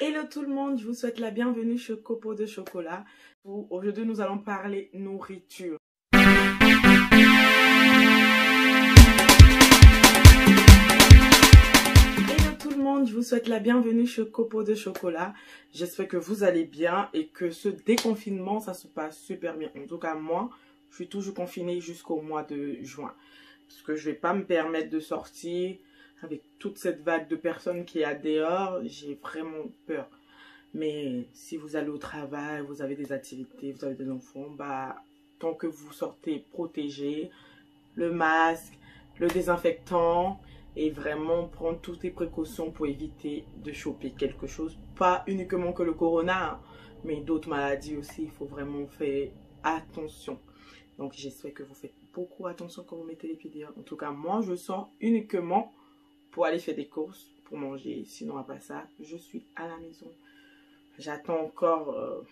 Hello tout le monde, je vous souhaite la bienvenue chez Copo de Chocolat. Aujourd'hui, nous allons parler nourriture. Hello tout le monde, je vous souhaite la bienvenue chez Copo de Chocolat. J'espère que vous allez bien et que ce déconfinement, ça se passe super bien. En tout cas, moi, je suis toujours confinée jusqu'au mois de juin. Parce que je ne vais pas me permettre de sortir avec toute cette vague de personnes qui est à dehors. J'ai vraiment peur. Mais si vous allez au travail, vous avez des activités, vous avez des enfants, tant que vous sortez protégé, le masque, le désinfectant et vraiment prendre toutes les précautions pour éviter de choper quelque chose. Pas uniquement que le corona, hein, mais d'autres maladies aussi. Il faut vraiment faire attention. Donc j'espère que vous faites beaucoup attention quand vous mettez les pieds dehors. En tout cas, moi je sors uniquement pour aller faire des courses, pour manger. Sinon à part ça, je suis à la maison. J'attends encore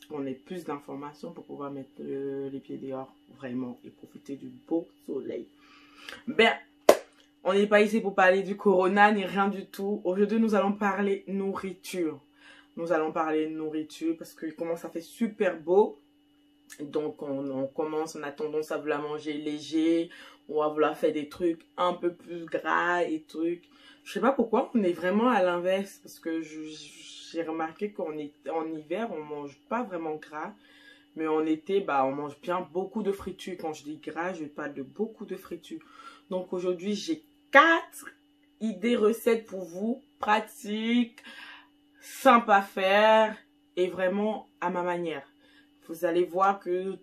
qu'on ait plus d'informations pour pouvoir mettre les pieds dehors vraiment et profiter du beau soleil. Ben, on n'est pas ici pour parler du corona ni rien du tout. Aujourd'hui, nous allons parler nourriture. Nous allons parler nourriture parce qu'il commence à faire super beau. Donc, on a tendance à vouloir manger léger. On va vouloir faire des trucs un peu plus gras et trucs. Je sais pas pourquoi, on est vraiment à l'inverse parce que j'ai remarqué qu'en hiver, on mange pas vraiment gras. Mais en été, on mange bien beaucoup de fritures. Quand je dis gras, je parle de beaucoup de fritures. Donc aujourd'hui, j'ai 4 idées recettes pour vous. Pratiques, simples à faire et vraiment à ma manière. Vous allez voir que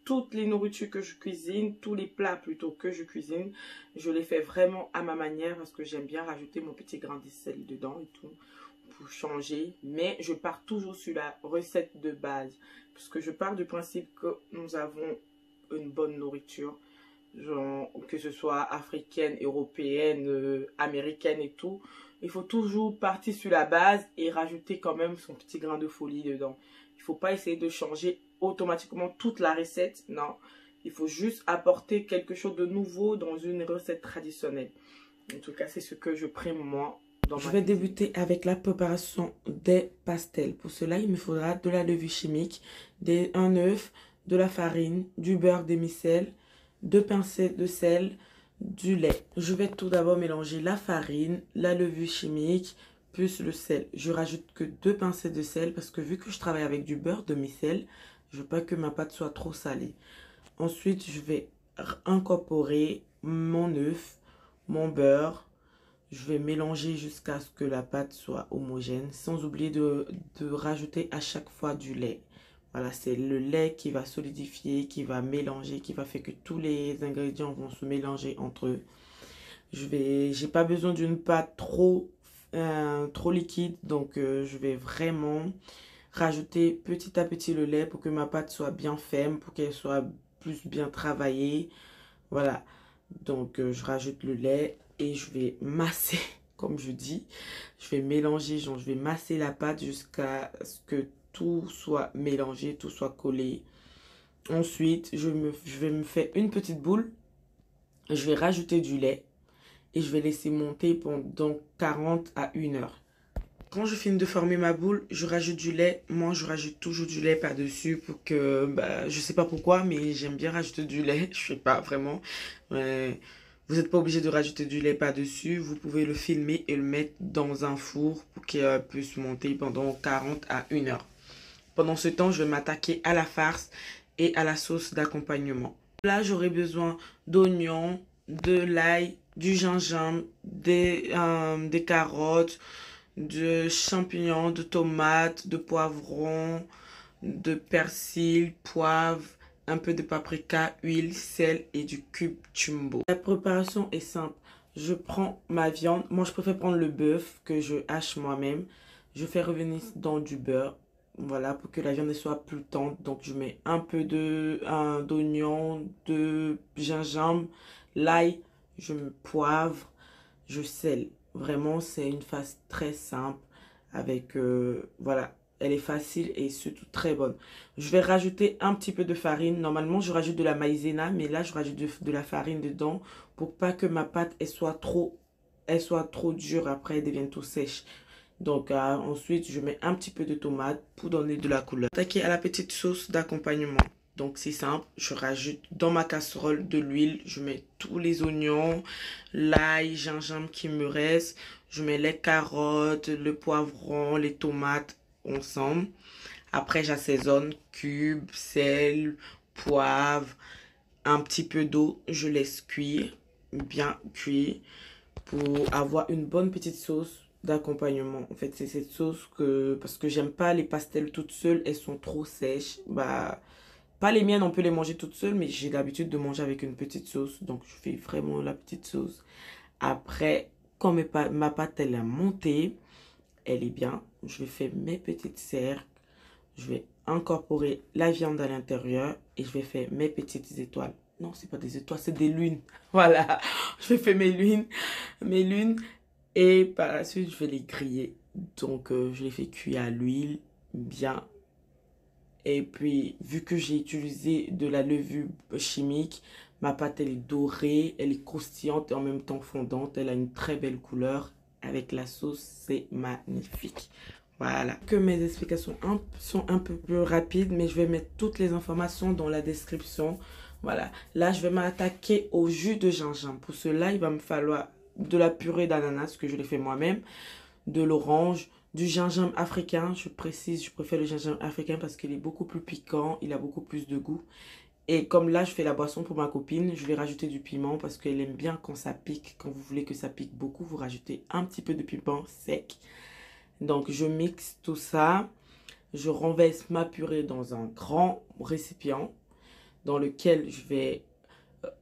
toutes les nourritures que je cuisine, tous les plats plutôt que je cuisine, je les fais vraiment à ma manière parce que j'aime bien rajouter mon petit grain de sel dedans et tout pour changer. Mais je pars toujours sur la recette de base parce que je pars du principe que nous avons une bonne nourriture, genre, que ce soit africaine, européenne, américaine et tout. Il faut toujours partir sur la base et rajouter quand même son petit grain de folie dedans. Il ne faut pas essayer de changer automatiquement toute la recette. Non, il faut juste apporter quelque chose de nouveau dans une recette traditionnelle. En tout cas, c'est ce que je prime moi. Je vais débuter avec la préparation des pastels. Pour cela, il me faudra de la levure chimique, un œuf, de la farine, du beurre demi-sel, 2 pincées de sel, du lait. Je vais tout d'abord mélanger la farine, la levure chimique, plus le sel. Je rajoute que 2 pincées de sel parce que vu que je travaille avec du beurre demi-sel, je veux pas que ma pâte soit trop salée. Ensuite, je vais incorporer mon œuf, mon beurre. Je vais mélanger jusqu'à ce que la pâte soit homogène, sans oublier de rajouter à chaque fois du lait. Voilà, c'est le lait qui va solidifier, qui va mélanger, qui va faire que tous les ingrédients vont se mélanger entre eux. J'ai pas besoin d'une pâte trop liquide, donc je vais vraiment rajouter petit à petit le lait pour que ma pâte soit bien ferme, pour qu'elle soit plus bien travaillée. Voilà, donc je rajoute le lait et je vais masser, comme je dis. Je vais mélanger, genre je vais masser la pâte jusqu'à ce que tout soit mélangé, tout soit collé. Ensuite, je vais me faire une petite boule. Je vais rajouter du lait et je vais laisser monter pendant 40 à 1 heure. Quand je finis de former ma boule, je rajoute du lait. Moi, je rajoute toujours du lait par-dessus pour que, je sais pas pourquoi, mais j'aime bien rajouter du lait. Je sais pas vraiment. Vous n'êtes pas obligé de rajouter du lait par-dessus. Vous pouvez le filmer et le mettre dans un four pour qu'il puisse monter pendant 40 à 1 heure. Pendant ce temps, je vais m'attaquer à la farce et à la sauce d'accompagnement. Là, j'aurai besoin d'oignons, de l'ail, du gingembre, des carottes, de champignons, de tomates, de poivrons, de persil, poivre, un peu de paprika, huile, sel et du cube jumbo. La préparation est simple. Je prends ma viande. Moi, je préfère prendre le bœuf que je hache moi-même. Je fais revenir dans du beurre. Voilà, pour que la viande soit plus tendre. Donc, je mets un peu d'oignon, de gingembre, l'ail, je me poivre, je sel. Vraiment, c'est une phase très simple avec, voilà, elle est facile et surtout très bonne. Je vais rajouter un petit peu de farine. Normalement, je rajoute de la maïzena, mais là, je rajoute de la farine dedans pour pas que ma pâte elle soit trop dure après, elle devienne tout sèche. Donc ensuite, je mets un petit peu de tomate pour donner de la couleur. Attaquer à la petite sauce d'accompagnement. Donc c'est simple, je rajoute dans ma casserole de l'huile, je mets tous les oignons, l'ail, gingembre qui me reste, je mets les carottes, le poivron, les tomates ensemble. Après j'assaisonne, cubes, sel, poivre, un petit peu d'eau, je laisse cuire, bien cuire pour avoir une bonne petite sauce d'accompagnement. En fait, c'est cette sauce que, parce que j'aime pas les pastels toutes seules, elles sont trop sèches. Bah, pas les miennes, on peut les manger toutes seules, mais j'ai l'habitude de manger avec une petite sauce. Donc, je fais vraiment la petite sauce. Après, quand ma pâte, elle a monté, elle est bien. Je vais faire mes petites cercles. Je vais incorporer la viande à l'intérieur et je vais faire mes petites étoiles. Non, c'est pas des étoiles, c'est des lunes. Voilà, je vais faire mes lunes et par la suite, je vais les griller. Donc, je les fais cuire à l'huile bien. Et puis, vu que j'ai utilisé de la levure chimique, ma pâte, elle est dorée, elle est croustillante et en même temps fondante. Elle a une très belle couleur. Avec la sauce, c'est magnifique. Voilà. Que mes explications sont un peu plus rapides, mais je vais mettre toutes les informations dans la description. Voilà. Là, je vais m'attaquer au jus de gingembre. Pour cela, il va me falloir de la purée d'ananas, que je l'ai fait moi-même, de l'orange, du gingembre africain. Je précise, je préfère le gingembre africain parce qu'il est beaucoup plus piquant, il a beaucoup plus de goût. Et comme là, je fais la boisson pour ma copine, je vais rajouter du piment parce qu'elle aime bien quand ça pique. Quand vous voulez que ça pique beaucoup, vous rajoutez un petit peu de piment sec. Donc, je mixe tout ça. Je renverse ma purée dans un grand récipient dans lequel je vais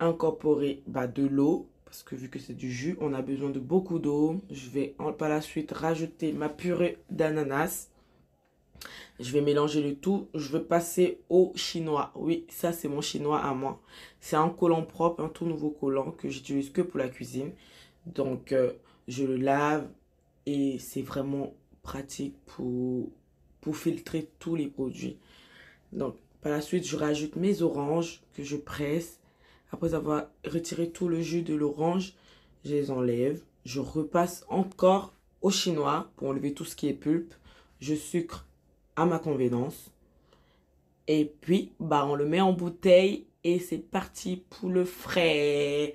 incorporer de l'eau. Parce que vu que c'est du jus, on a besoin de beaucoup d'eau. Je vais par la suite rajouter ma purée d'ananas. Je vais mélanger le tout. Je vais passer au chinois. Oui, ça c'est mon chinois à moi. C'est un collant propre, un tout nouveau collant que j'utilise que pour la cuisine. Donc, je le lave et c'est vraiment pratique pour filtrer tous les produits. Donc, par la suite, je rajoute mes oranges que je presse. Après avoir retiré tout le jus de l'orange, je les enlève. Je repasse encore au chinois pour enlever tout ce qui est pulpe. Je sucre à ma convenance. Et puis, on le met en bouteille et c'est parti pour le frais.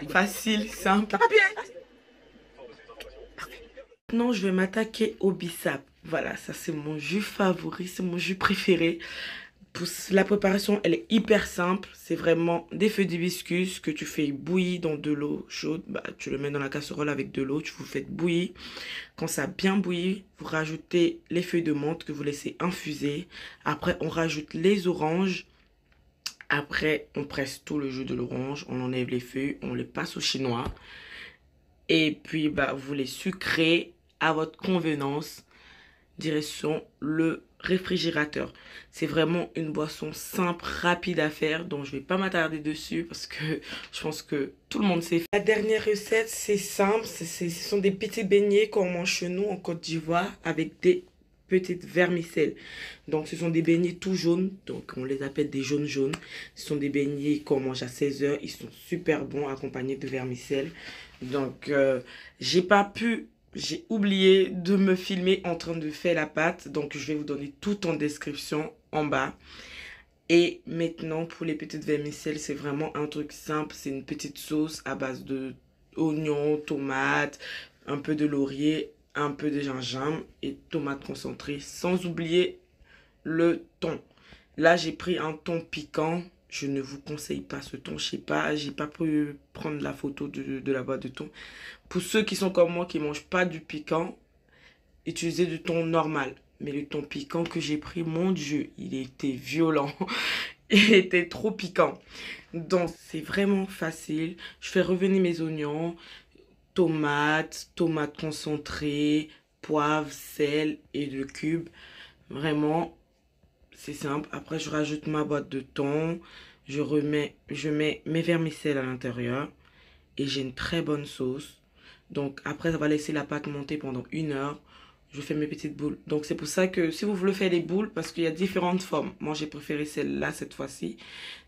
Facile, simple. Maintenant, je vais m'attaquer au bissap. Voilà, ça c'est mon jus favori, c'est mon jus préféré. Pour la préparation, elle est hyper simple. C'est vraiment des feuilles d'hibiscus que tu fais bouillir dans de l'eau chaude. Tu le mets dans la casserole avec de l'eau, tu vous faites bouillir. Quand ça a bien bouilli, vous rajoutez les feuilles de menthe que vous laissez infuser. Après, on rajoute les oranges. Après, on presse tout le jus de l'orange. On enlève les feuilles, on les passe au chinois. Et puis, vous les sucrez à votre convenance. Direction le réfrigérateur. C'est vraiment une boisson simple, rapide à faire, donc je vais pas m'attarder dessus parce que je pense que tout le monde sait faire. La dernière recette, c'est simple, ce sont des petits beignets qu'on mange chez nous en Côte d'Ivoire avec des petites vermicelles. Donc ce sont des beignets tout jaunes, donc on les appelle des jaunes jaunes. Ce sont des beignets qu'on mange à 16 h, ils sont super bons accompagnés de vermicelles. Donc j'ai oublié de me filmer en train de faire la pâte. Donc, je vais vous donner tout en description en bas. Et maintenant, pour les petites vermicelles, c'est vraiment un truc simple. C'est une petite sauce à base de oignons, tomates, un peu de laurier, un peu de gingembre et tomates concentrées. Sans oublier le thon. Là, j'ai pris un thon piquant. Je ne vous conseille pas ce thon. Je sais pas, j'ai pas pu prendre la photo de la boîte de thon. Pour ceux qui sont comme moi, qui ne mangent pas du piquant, utilisez du thon normal. Mais le thon piquant que j'ai pris, mon Dieu, il était violent. Il était trop piquant. Donc, c'est vraiment facile. Je fais revenir mes oignons, tomates concentrées, poivre, sel et le cube. Vraiment, c'est simple. Après, je rajoute ma boîte de thon. Je mets mes vermicelles à l'intérieur. Et j'ai une très bonne sauce. Donc après, ça va laisser la pâte monter pendant 1 heure. Je fais mes petites boules. Donc c'est pour ça que si vous voulez faire des boules, parce qu'il y a différentes formes. Moi, j'ai préféré celle-là cette fois-ci.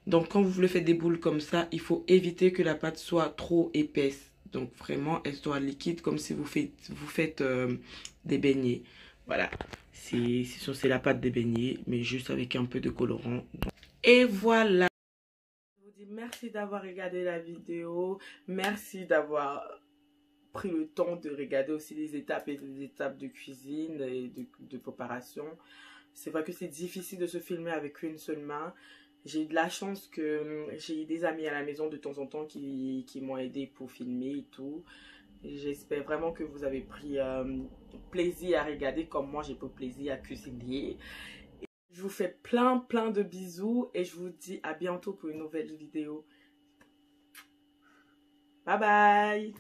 Donc quand vous voulez faire des boules comme ça, il faut éviter que la pâte soit trop épaisse. Donc vraiment, elle doit liquide comme si vous faites des beignets. Voilà, c'est la pâte des beignets, mais juste avec un peu de colorant. Et voilà. Je vous dis merci d'avoir regardé la vidéo. Merci d'avoir pris le temps de regarder aussi les étapes et les étapes de cuisine et de préparation. C'est vrai que c'est difficile de se filmer avec une seule main. J'ai eu de la chance que j'ai des amis à la maison de temps en temps qui m'ont aidé pour filmer et tout. J'espère vraiment que vous avez pris plaisir à regarder comme moi j'ai pris plaisir à cuisiner. Je vous fais plein de bisous et je vous dis à bientôt pour une nouvelle vidéo. Bye bye!